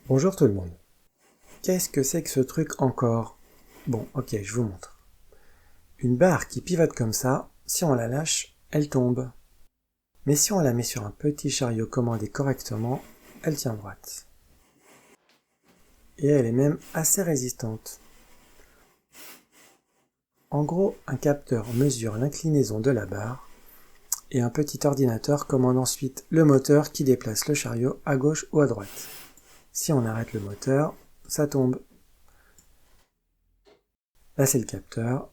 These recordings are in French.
Bonjour tout le monde. Qu'est-ce que c'est que ce truc encore? Bon, ok, je vous montre. Une barre qui pivote comme ça, si on la lâche, elle tombe. Mais si on la met sur un petit chariot commandé correctement, elle tient droite. Et elle est même assez résistante. En gros, un capteur mesure l'inclinaison de la barre et un petit ordinateur commande ensuite le moteur qui déplace le chariot à gauche ou à droite. Si on arrête le moteur, ça tombe. Là c'est le capteur,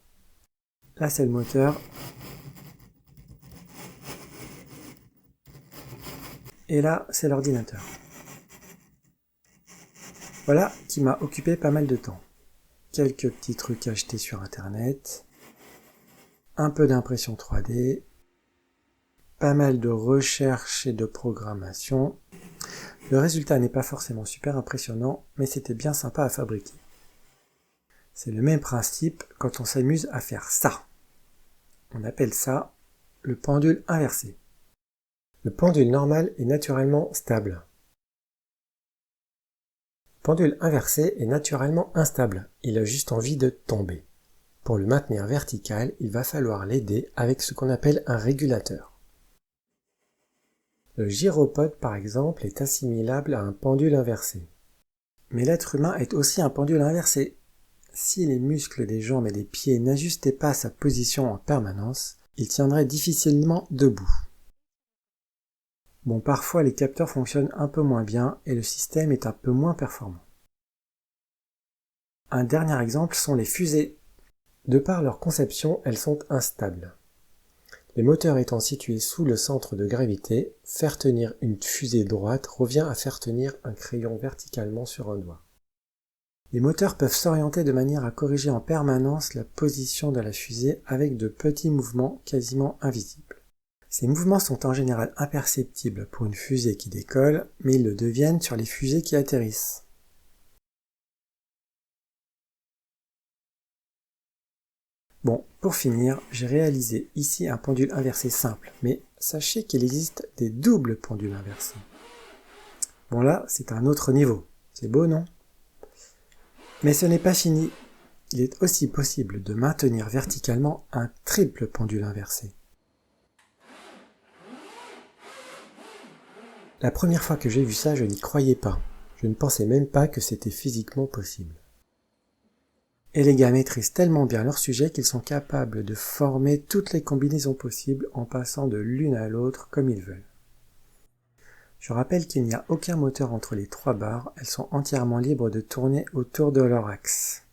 là c'est le moteur, et là c'est l'ordinateur. Voilà qui m'a occupé pas mal de temps. Quelques petits trucs achetés sur internet, un peu d'impression 3D, pas mal de recherche et de programmation. Le résultat n'est pas forcément super impressionnant, mais c'était bien sympa à fabriquer. C'est le même principe quand on s'amuse à faire ça. On appelle ça le pendule inversé. Le pendule normal est naturellement stable. Le pendule inversé est naturellement instable, il a juste envie de tomber. Pour le maintenir vertical, il va falloir l'aider avec ce qu'on appelle un régulateur. Le gyropode, par exemple, est assimilable à un pendule inversé. Mais l'être humain est aussi un pendule inversé. Si les muscles des jambes et des pieds n'ajustaient pas sa position en permanence, il tiendrait difficilement debout. Bon, parfois les capteurs fonctionnent un peu moins bien et le système est un peu moins performant. Un dernier exemple sont les fusées. De par leur conception, elles sont instables. Les moteurs étant situés sous le centre de gravité, faire tenir une fusée droite revient à faire tenir un crayon verticalement sur un doigt. Les moteurs peuvent s'orienter de manière à corriger en permanence la position de la fusée avec de petits mouvements quasiment invisibles. Ces mouvements sont en général imperceptibles pour une fusée qui décolle, mais ils le deviennent sur les fusées qui atterrissent. Bon, pour finir, j'ai réalisé ici un pendule inversé simple, mais sachez qu'il existe des doubles pendules inversés. Bon là, c'est un autre niveau. C'est beau, non? Mais ce n'est pas fini. Il est aussi possible de maintenir verticalement un triple pendule inversé. La première fois que j'ai vu ça, je n'y croyais pas. Je ne pensais même pas que c'était physiquement possible. Et les gars maîtrisent tellement bien leur sujet qu'ils sont capables de former toutes les combinaisons possibles en passant de l'une à l'autre comme ils veulent. Je rappelle qu'il n'y a aucun moteur entre les trois barres, elles sont entièrement libres de tourner autour de leur axe.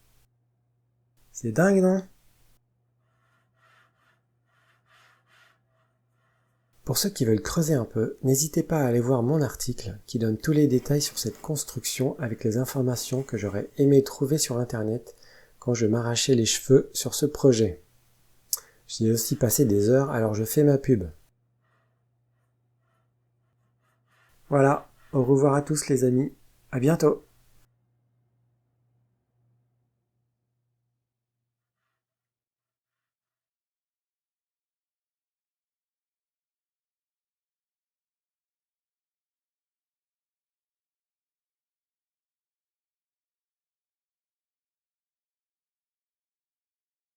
C'est dingue, non? Pour ceux qui veulent creuser un peu, n'hésitez pas à aller voir mon article qui donne tous les détails sur cette construction avec les informations que j'aurais aimé trouver sur internet quand je m'arrachais les cheveux sur ce projet. J'y ai aussi passé des heures, alors je fais ma pub. Voilà, au revoir à tous les amis, à bientôt!